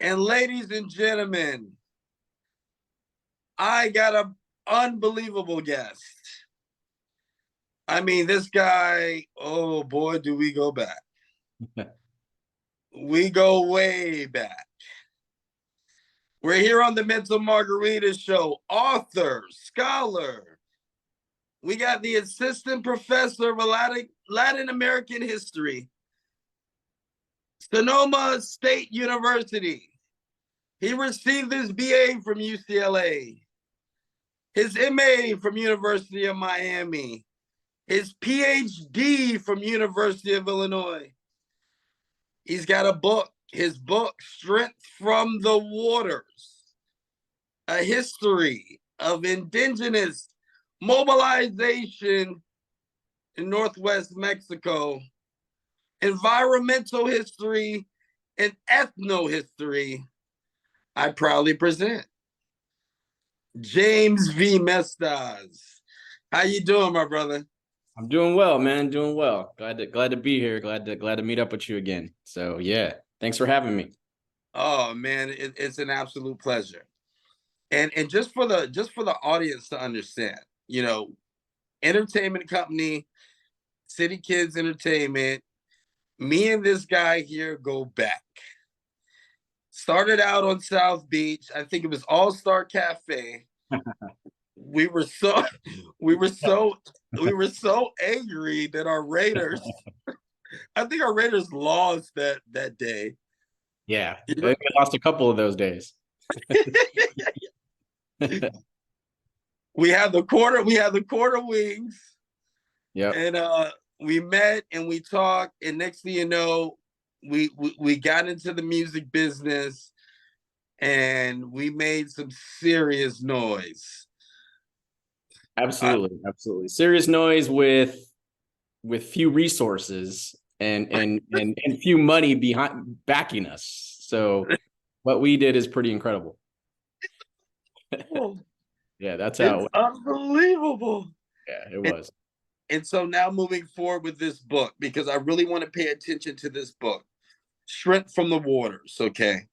And ladies and gentlemen, I got an unbelievable guest. I mean, this guy, oh boy, do we go back. We go way back. We're here on the Mental Margarita Show, author, scholar. We got the assistant professor of Latin American history, Sonoma State University. He received his BA from UCLA, his MA from University of Miami, his PhD from University of Illinois. He's got a book, his book, Strength from the Waters, a history of indigenous mobilization in Northwest Mexico, environmental history, and ethnohistory. I proudly present James V. Mestas. How you doing, my brother? I'm doing well, man. Doing well. Glad to be here. Glad to meet up with you again. So yeah, thanks for having me. Oh man, it's an absolute pleasure. And just for the audience to understand, entertainment company, City Kids Entertainment. Me and this guy here go back. Started out on South Beach. I think it was All Star Cafe. we were so angry that our Raiders. I think our Raiders lost that day. Yeah, we lost a couple of those days. We had the quarter wings. Yeah, and we met and we talked, and next thing you know, we got into the music business, and we made some serious noise. absolutely. Serious noise with few resources and few money behind backing us. So what we did is pretty incredible. Yeah, that's how it's unbelievable. Yeah, it was. And so now moving forward with this book, because I really want to pay attention to this book, Strength from the Waters, okay?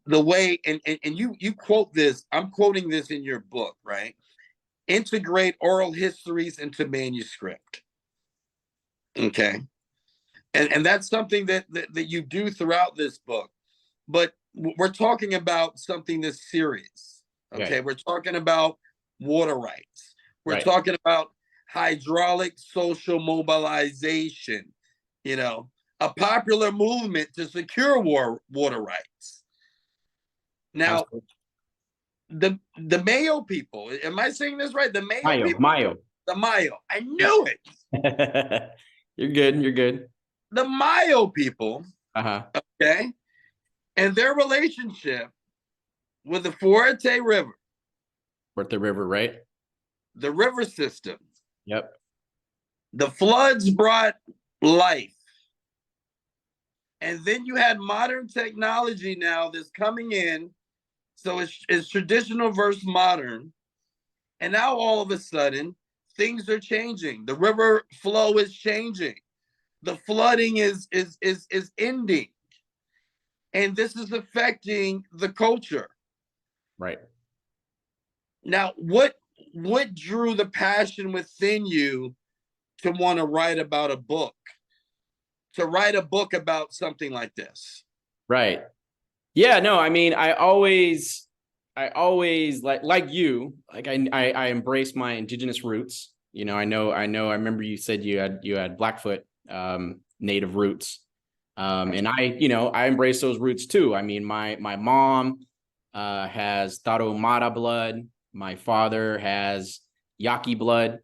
The way, and you quote this, I'm quoting this in your book, right? Integrate oral histories into manuscript. Okay. And that's something that you do throughout this book. But we're talking about something that's serious. Okay. Right. We're talking about water rights. We're talking about hydraulic social mobilization, a popular movement to secure water rights. Now, the Mayo people, am I saying this right? The Mayo people? The Mayo. I knew it. You're good. The Mayo people, okay, and their relationship with the Fuerte River. Fuerte River, right? The river system. Yep. The floods brought life. And then you had modern technology now that's coming in. So it's traditional versus modern. And now all of a sudden, things are changing. The river flow is changing. The flooding is ending. And this is affecting the culture. Right. Now, what drew the passion within you to want to write about a book, to write a book about something like this? Right. Yeah, no, I mean, I always like you, like I embrace my indigenous roots. I remember you said you had Blackfoot native roots. And I embrace those roots too. I mean, my mom has Tarahumara blood. My father has Yaqui blood,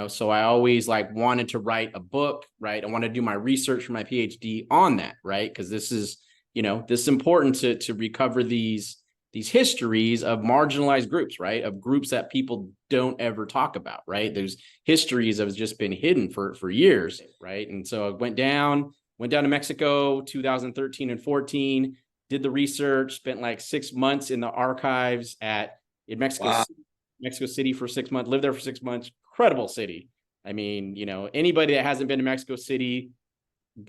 so I always wanted to write a book, right? I want to do my research for my PhD on that, right? Because this is important to recover these histories of marginalized groups, right? Of groups that people don't ever talk about, right? There's histories that have just been hidden for years, right? And so I went down to Mexico, 2013 and 14, did the research, spent 6 months in the archives in Mexico City for 6 months, lived there for 6 months. Incredible city. I mean, anybody that hasn't been to Mexico City,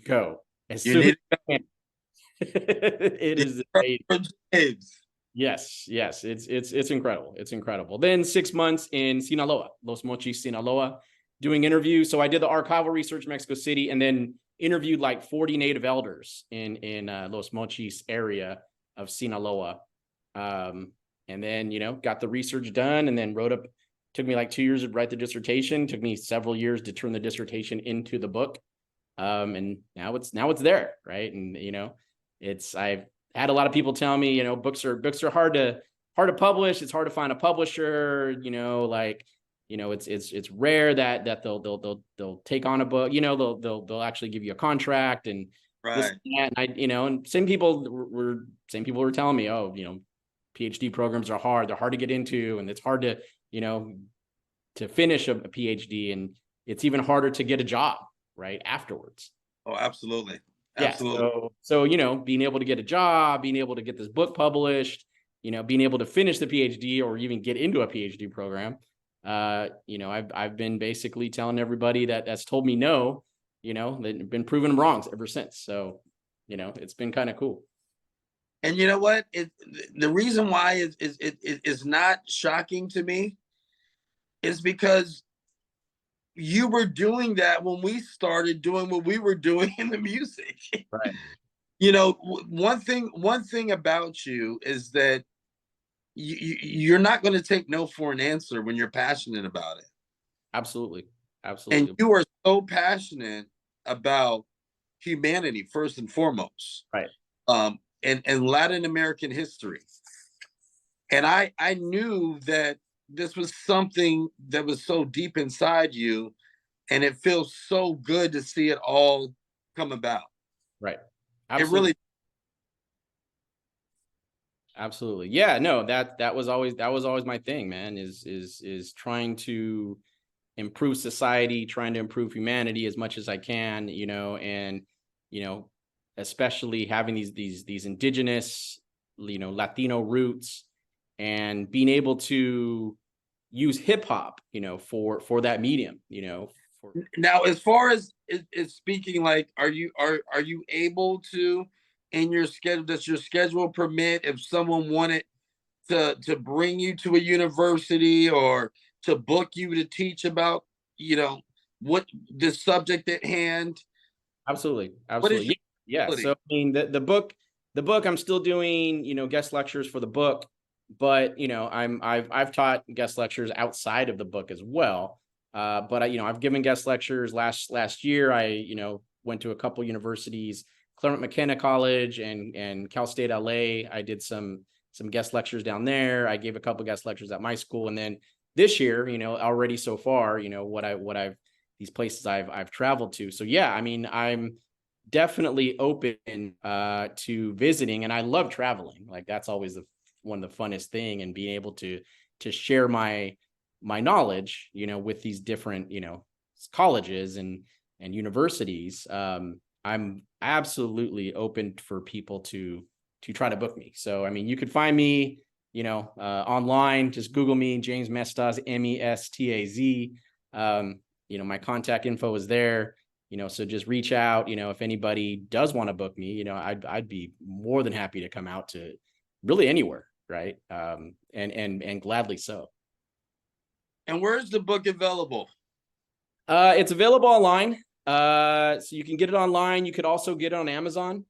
go. It is amazing. Yes, yes, it's incredible. It's incredible. Then 6 months in Sinaloa, Los Mochis, Sinaloa, doing interviews. So I did the archival research in Mexico City, and then interviewed like 40 native elders in Los Mochis area of Sinaloa. And then got the research done, and then wrote up. Took me like 2 years to write the dissertation. Took me several years to turn the dissertation into the book. And now it's there, right? And I've had a lot of people tell me, books are hard to publish. It's hard to find a publisher. It's rare that they'll take on a book. They'll actually give you a contract and this and that. And and same people were telling me, oh, PhD programs are hard. They're hard to get into, and it's hard to finish a PhD, and it's even harder to get a job right afterwards. Oh, absolutely. Absolutely. Yeah, so being able to get a job, being able to get this book published, being able to finish the PhD or even get into a PhD program, I've been basically telling everybody that's told me no, they've been proven wrong ever since. So, it's been kind of cool. And you know what? The reason why is not shocking to me is because you were doing that when we started doing what we were doing in the music. Right. One thing about you is that you're not going to take no for an answer when you're passionate about it. Absolutely. And you are so passionate about humanity first and foremost. Right. And Latin American history. And I knew that this was something that was so deep inside you, and it feels so good to see it all come about. Right. Absolutely. It really. Absolutely. Yeah, no, that was always my thing, man, is trying to improve society, trying to improve humanity as much as I can, and especially having these indigenous, Latino roots, and being able to use hip hop, for that medium, Now, as far as speaking, like, are you able to, in your schedule, does your schedule permit if someone wanted to bring you to a university or to book you to teach about, what the subject at hand? Absolutely. Yeah. So I mean, the book I'm still doing, guest lectures for the book, but I've taught guest lectures outside of the book as well. But I've given guest lectures last year. I went to a couple universities, Claremont McKenna College and Cal State LA. I did some guest lectures down there. I gave a couple guest lectures at my school, and then this year, already so far, these places I've traveled to. So yeah, I mean, I'm definitely open to visiting, and I love traveling. Like, that's always one of the funnest thing, and being able to share my knowledge, with these different, colleges and universities. I'm absolutely open for people to try to book me. So, I mean, you could find me, online, just Google me, James Mestaz, Mestaz. My contact info is there, so just reach out, if anybody does want to book me, I'd be more than happy to come out to really anywhere. Right. And gladly so. And where's the book available? It's available online. So you can get it online. You could also get it on Amazon.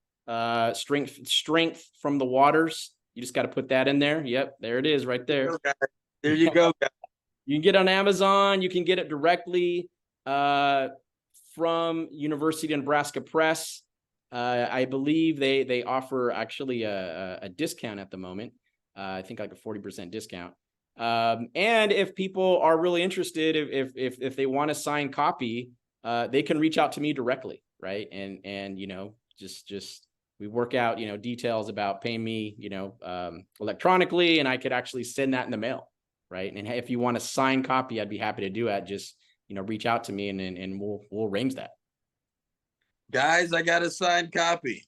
Strength from the Waters. You just got to put that in there. Yep, there it is, right there. There you go. You can get it on Amazon. You can get it directly from University of Nebraska Press. I believe they offer actually a discount at the moment. I think like a 40% discount. And if people are really interested, if they want a signed copy, they can reach out to me directly, right? And just we work out details about paying me electronically, and I could actually send that in the mail, right? And if you want a signed copy, I'd be happy to do it. Just reach out to me, and we'll arrange that. Guys, I got a signed copy.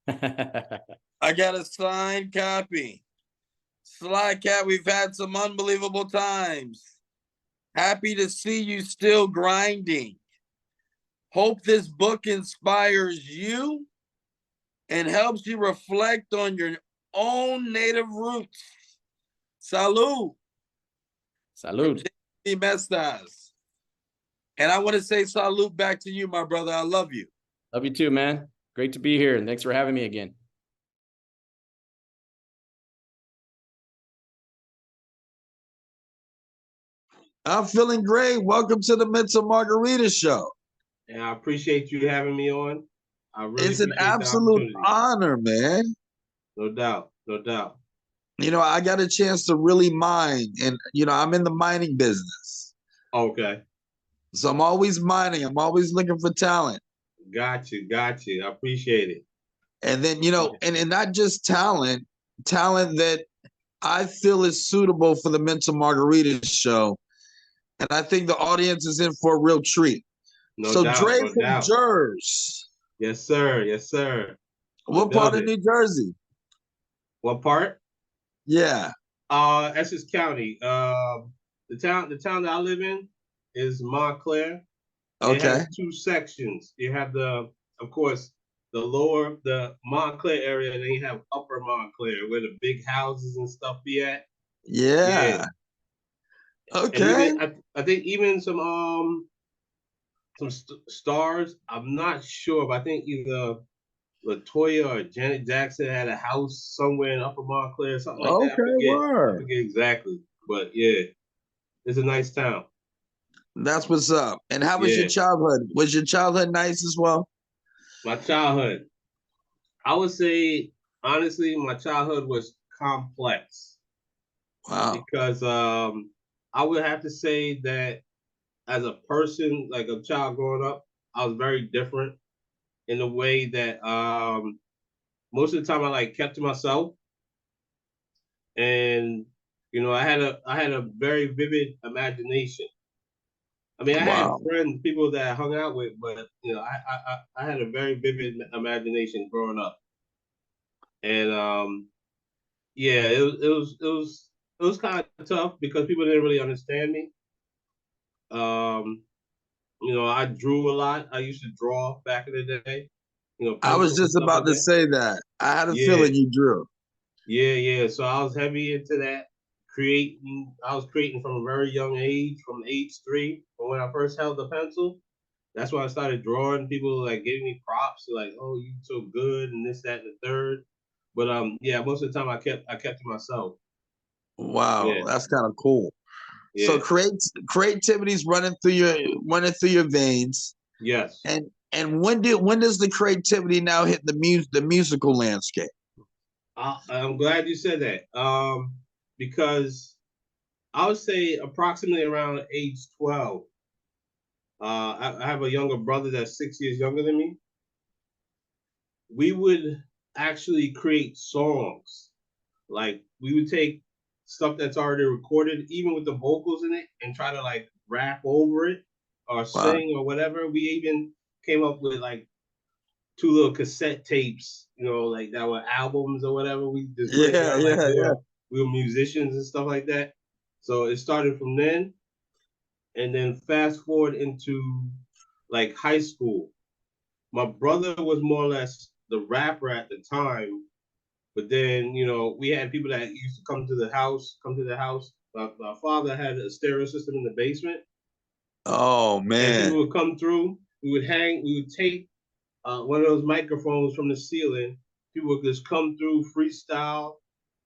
I got a signed copy. Slykat, we've had some unbelievable times. Happy to see you still grinding. Hope this book inspires you and helps you reflect on your own native roots. Salud. Salud. Mestas. And I want to say salute back to you, my brother. I love you. Love you too, man. Great to be here, and thanks for having me again. I'm feeling great. Welcome to the Mental Margarita Show. And I appreciate you having me on. I really It's an appreciate absolute honor, man. No doubt. No doubt. You know, I got a chance to really mine, and you know, I'm in the mining business. Okay. So I'm always mining. I'm always looking for talent. Got you. Got you. I appreciate it. And then, you know, and not just talent that I feel is suitable for the Mental Margarita Show. And I think the audience is in for a real treat. No doubt. Dre No from doubt. Jersey. Yes, sir. Yes, sir. What part of New Jersey? What part? Yeah. Essex County. The town that I live in is Montclair. Okay. It has two sections. You have of course, the lower, the Montclair area, and then you have upper Montclair, where the big houses and stuff be at. Yeah. Okay. And even, I think even some stars. I'm not sure, but I think either Latoya or Janet Jackson had a house somewhere in Upper Montclair, something like that. I forget exactly, but yeah, it's a nice town. That's what's up. And how was your childhood? Was your childhood nice as well? My childhood, I would say, honestly, my childhood was complex. Wow. Because I would have to say that as a person, like a child growing up, I was very different in the way that most of the time I like kept to myself. And you know, I had a very vivid imagination. I mean, I had friends, people that I hung out with, but you know, I had a very vivid imagination growing up, and yeah, it was kind of tough because people didn't really understand me. You know, I drew a lot. I used to draw back in the day. You know, I was just about to say that. I had a feeling you drew. Yeah. So I was heavy into that. I was creating from a very young age, from age 3. But when I first held the pencil, that's when I started drawing. People like giving me props, like, "Oh, you so good," and this, that, and the third. But yeah, most of the time I kept to myself. Wow, that's kind of cool. Yeah. So creativity's running through your veins. Yes. And when does the creativity now hit the musical landscape? I'm glad you said that. Because I would say approximately around age 12. I have a younger brother that's 6 years younger than me. We would actually create songs. Like we would take stuff that's already recorded, even with the vocals in it, and try to like rap over it or sing or whatever. We even came up with like 2 little cassette tapes, you know, like that were albums or whatever. We just put it down like we were musicians and stuff like that. So it started from then, and then fast forward into like high school. My brother was more or less the rapper at the time, but then you know we had people that used to come to the house. My father had a stereo system in the basement. Oh man! And people would come through. We would take one of those microphones from the ceiling. People would just come through, freestyle,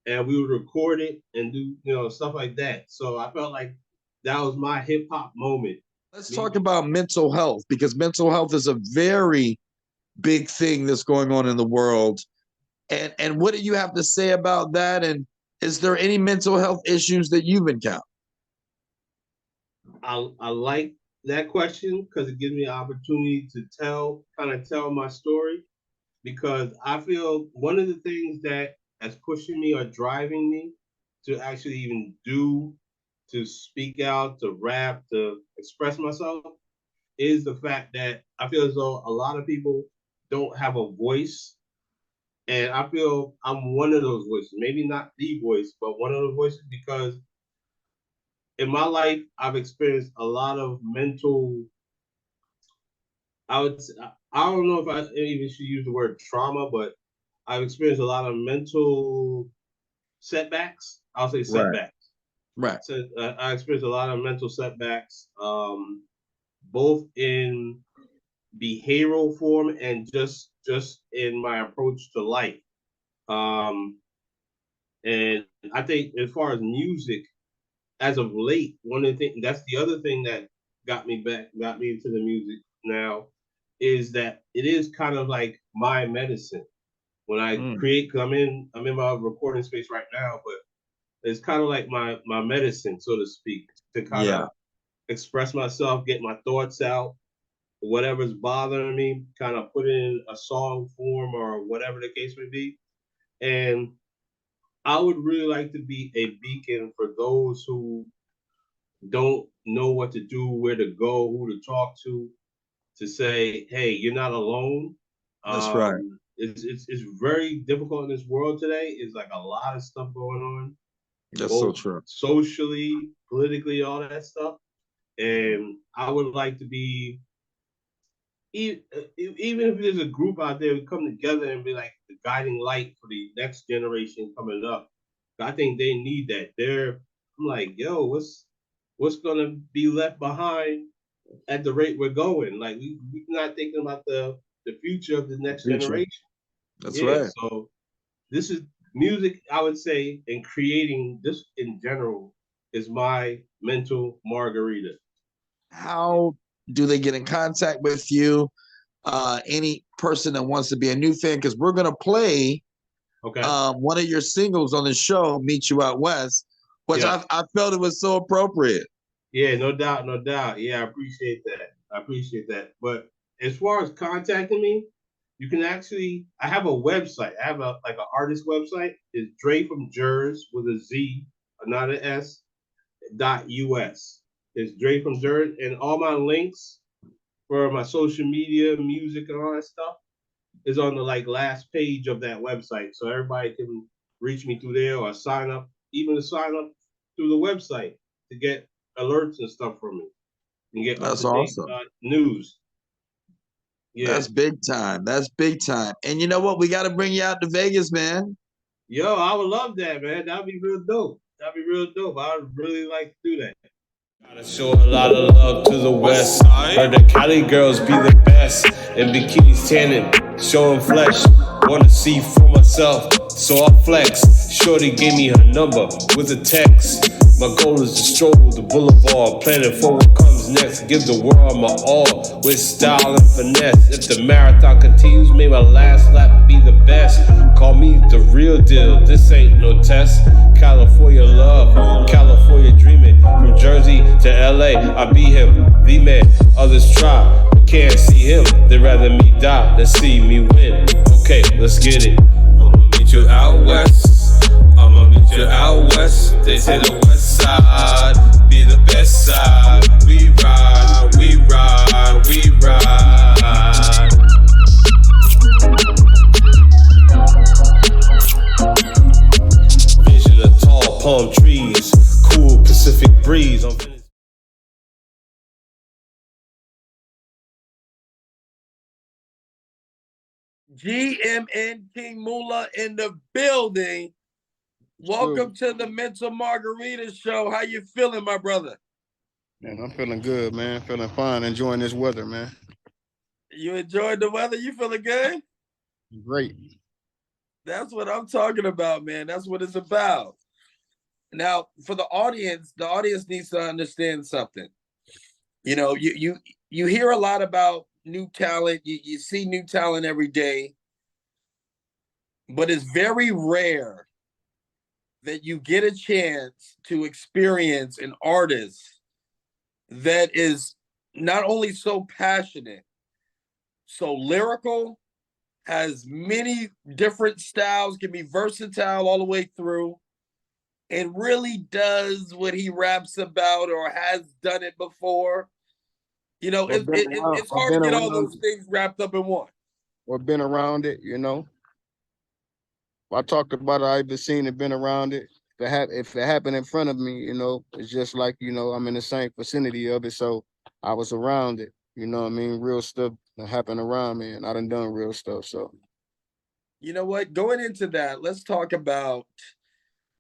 and we would record it and do, you know, stuff like that. So I felt like that was my hip hop moment. Let's talk about mental health, because mental health is a very big thing that's going on in the world. And what do you have to say about that? And is there any mental health issues that you've encountered? I like that question because it gives me an opportunity to tell my story, because I feel one of the things that is pushing me or driving me to actually even to speak out, to rap, to express myself is the fact that I feel as though a lot of people don't have a voice. And I feel I'm one of those voices, maybe not the voice, but one of the voices, because in my life, I've experienced a lot of mental, I don't know if I even should use the word trauma, but I've experienced a lot of mental setbacks. I'll say setbacks. Right. So I experienced a lot of mental setbacks, both in behavioral form and just in my approach to life. And I think as far as music, as of late, one of the things that's the other thing that got me into the music now is that it is kind of like my medicine when I create. Because I'm in my recording space right now, but it's kind of like my medicine, so to speak, to kind of express myself, get my thoughts out, whatever's bothering me, kind of put it in a song form or whatever the case may be. And I would really like to be a beacon for those who don't know what to do, where to go, who to talk to say, hey, you're not alone. That's right. It's very difficult in this world today. It's like a lot of stuff going on. That's so true. Socially, politically, all that stuff. And I would like to be, even if there's a group out there, we come together and be like the guiding light for the next generation coming up. I think they need that. I'm like, yo, what's gonna be left behind at the rate we're going? Like we're not thinking about the future of the next generation. That's right. So this is music, I would say, and creating this in general is my mental margarita. How do they get in contact with you? Any person that wants to be a new fan, because we're gonna play one of your singles on the show, Meet You Out West, which I felt it was so appropriate. Yeah, no doubt. Yeah, I appreciate that. But as far as contacting me, you can actually, I have a website. I have an artist website. It's Dre from Jers with a Z, not an S, .us. It's Dre from Jers, and all my links for my social media, music, and all that stuff is on the last page of that website. So everybody can reach me through there or sign up through the website to get alerts and stuff from me. And get That's awesome. News. Yeah. That's big time. And you know what? We got to bring you out to Vegas, man. Yo, I would love that, man. That'd be real dope. I would really like to do that. Gotta show a lot of love to the West Side. Heard the Cali girls be the best in bikinis tanning, showing flesh. Wanna see for myself, so I flex. Shorty gave me her number with a text. My goal is to stroll the boulevard, planning for what comes next. Give the world my all with style and finesse. If the marathon continues, may my last lap be the best. Call me the real deal, this ain't no test. California love, California dreaming. From Jersey to LA, I be him, the man. Others try, but can't see him. They'd rather me die than see me win. Okay, let's get it. I'ma meet you out west. They say the west side be the best side. We ride. Vision of tall palm trees, cool Pacific breeze. GMN King Moolah in the building. Welcome to the Mental Margarita Show. How you feeling, my brother? Man, I'm feeling good, man. Feeling fine, enjoying this weather, man. You enjoyed the weather? You feeling good? Great. That's what I'm talking about, man. That's what it's about. Now, for the audience needs to understand something. You know, you hear a lot about new talent. You see new talent every day, but it's very rare that you get a chance to experience an artist that is not only so passionate, so lyrical, has many different styles, can be versatile all the way through, and really does what he raps about or has done it before. You know, it's hard to get all those things wrapped up in one. Or been around it, you know. I talked about it, I've been seen it, been around it. If it happened in front of me, you know, it's just like, you know, I'm in the same vicinity of it, so I was around it. You know what I mean? Real stuff happened around me, and I done real stuff, so. You know what? Going into that, let's talk about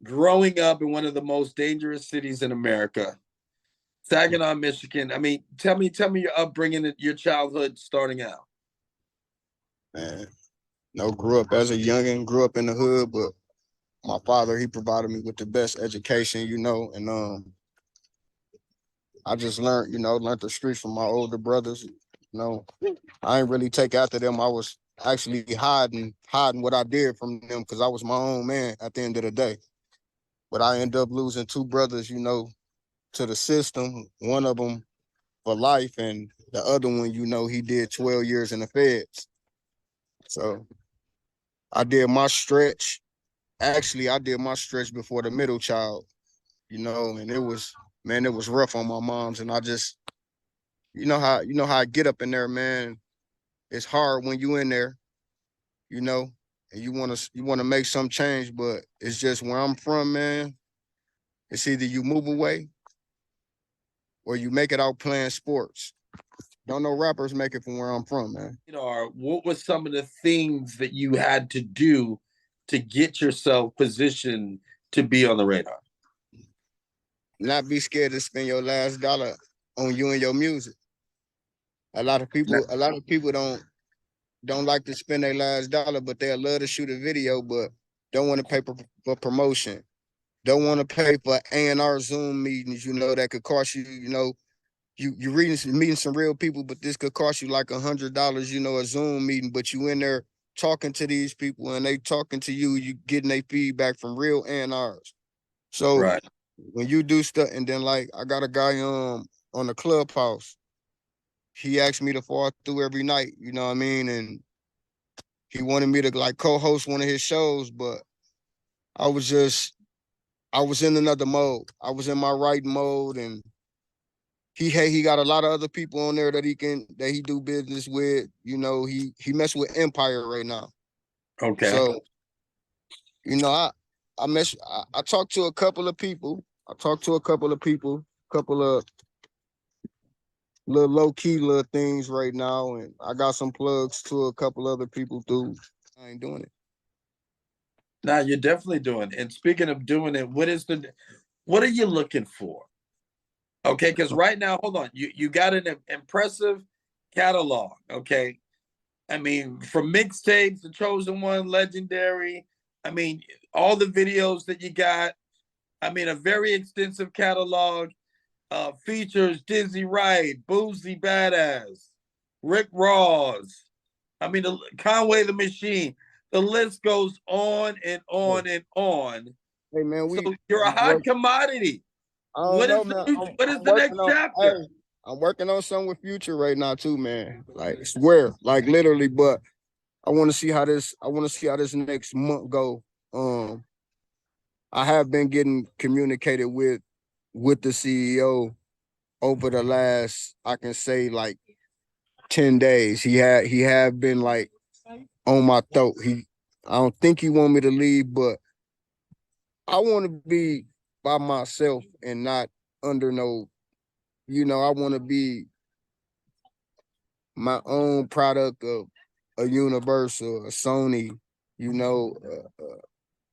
growing up in one of the most dangerous cities in America, Saginaw, Michigan. I mean, tell me your upbringing, your childhood starting out. Man, no, grew up as a youngin', grew up in the hood, but my father, he provided me with the best education, and I just learned the streets from my older brothers. I ain't really take after them. I was actually hiding what I did from them because I was my own man at the end of the day. But I ended up losing two brothers, to the system. One of them for life, and the other one, he did 12 years in the feds. So I did my stretch. Actually, I did my stretch before the middle child, and it was rough on my moms. And I just, how I get up in there, man. It's hard when you in there, you know, and you wanna make some change, but it's just where I'm from, man. It's either you move away or you make it out playing sports. Don't know rappers make it from where I'm from, man. What was some of the things that you had to do to get yourself positioned to be on the radar? Not be scared to spend your last dollar on you and your music. A lot of people don't like to spend their last dollar, but they'll love to shoot a video, but don't want to pay for promotion. Don't want to pay for A&R Zoom meetings, that could cost you, you meeting some real people, but this could cost you like $100, a Zoom meeting, but you in there talking to these people and they talking to you, you getting their feedback from real A&Rs. So Right. when you do stuff, and then like I got a guy on the Clubhouse, he asked me to fall through every night, you know what I mean? And he wanted me to like co-host one of his shows, but I was in another mode. I was in my writing mode, and he got a lot of other people on there that he do business with. He mess with Empire right now. Okay. So, I talked to a couple of people. Couple of little low key little things right now, and I got some plugs to a couple other people too. I ain't doing it. Now you're definitely doing it. And speaking of doing it, what are you looking for? Okay, because right now, hold on, you got an impressive catalog. Okay, I mean, from mixtapes, The Chosen One, Legendary. I mean, all the videos that you got. I mean, a very extensive catalog. Features Dizzy Wright, Boozy Badass, Rick Ross. I mean, Conway the Machine. The list goes on and on and on. Hey man, So you're a hot commodity. I don't know, man. What is the next chapter? I'm working on something with Future right now too, man. Like swear, like literally. But I want to see how this. Next month go. I have been getting communicated with the CEO over the last, I can say, like 10 days. He had been like on my throat. I don't think he want me to leave, but I want to be by myself and not under no, I want to be my own product of a Universal, a Sony,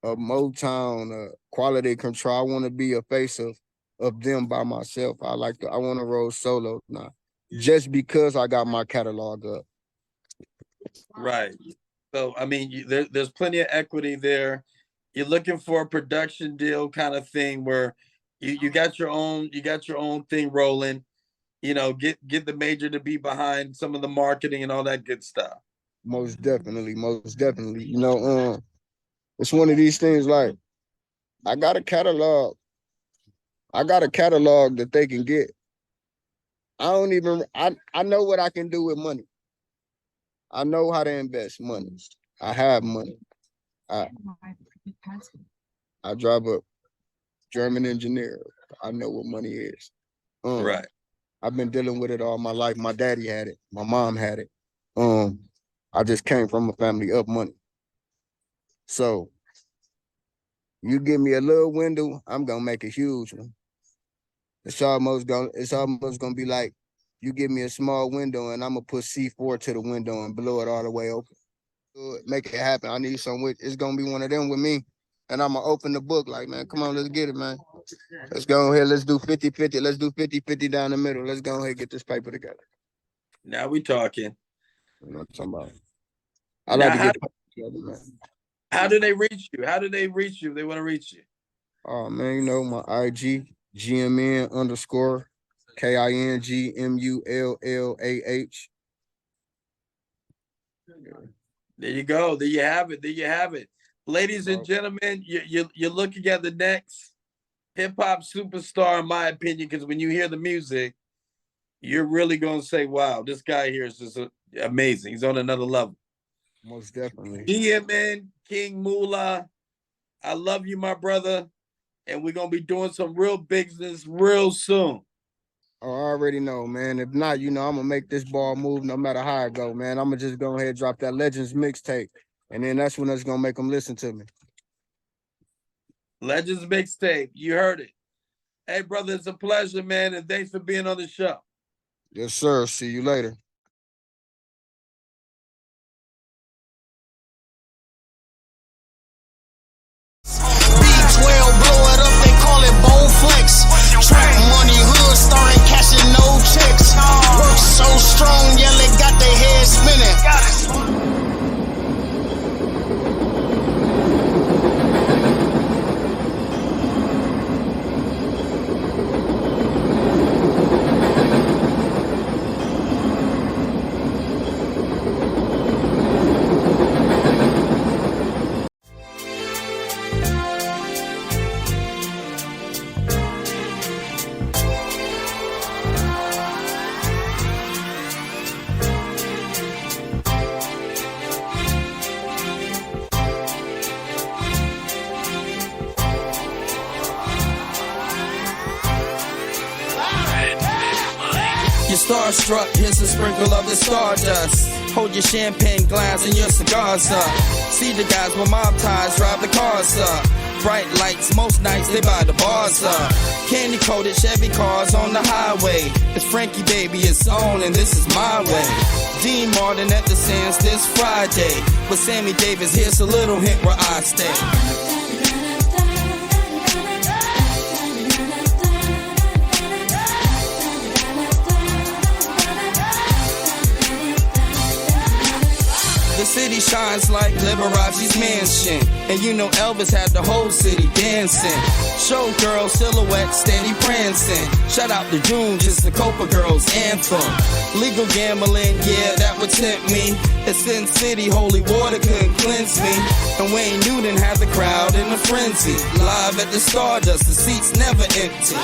a Motown, a Quality Control. I want to be a face of them by myself. I want to roll solo now, just because I got my catalog up. Right. So I mean, there's plenty of equity there. You're looking for a production deal kind of thing where you got your own thing rolling. Get the major to be behind some of the marketing and all that good stuff. Most definitely, most definitely. It's one of these things like I got a catalog. That they can get. I know what I can do with money. I know how to invest money. I have money. I drive a German engineer. I know what money is. Right. I've been dealing with it all my life. My daddy had it. My mom had it. I just came from a family of money. So you give me a little window, I'm gonna make a huge one. It's almost gonna be like you give me a small window and I'm gonna put C4 to the window and blow it all the way open. make it happen. I need some with. It's gonna be one of them with me, and I'm gonna open the book like, man, come on, let's get it, man. Let's go ahead. Let's do 50-50. Let's do 50-50 down the middle. Let's go ahead and get this paper together. Now we talking. You know what I'm talking about? I like to get together, man. How do they reach you? How do they reach you if they want to reach you? Oh man, you know my IG GMN_KINGMULLAH. There you go. There you have it. There you have it. Ladies and gentlemen, you're looking at the next hip-hop superstar, in my opinion, because when you hear the music, you're really going to say, wow, this guy here is just amazing. He's on another level. Most definitely. GMN, King Moolah, I love you, my brother, and we're going to be doing some real business real soon. Oh, I already know, man. If not, you know, I'm going to make this ball move no matter how it go, man. I'm going to just go ahead and drop that Legends mixtape, and then that's when it's going to make them listen to me. Legends mixtape. You heard it. Hey, brother, it's a pleasure, man, and thanks for being on the show. Yes, sir. See you later. B12, blow it up, they call it Bone Flex. Trap money, hood, starting cashing no checks. Work so strong, yeah, they got their head spinning. Starstruck, here's a sprinkle of the stardust. Hold your champagne glass and your cigars up. See the guys with mob ties drive the cars up. Bright lights, most nights they buy the bars up. Candy coated Chevy cars on the highway. It's Frankie baby, it's on and this is my way. Dean Martin at the Sands this Friday. With Sammy Davis, here's a little hint where I stay. The city shines like Liberace's mansion, and you know Elvis had the whole city dancing. Showgirl silhouette steady prancing. Shout out to June, just the Copa Girls anthem. Legal gambling, yeah, that would tempt me. It's Sin City, holy water couldn't cleanse me. And Wayne Newton had the crowd in a frenzy. Live at the Stardust, the seats never empty.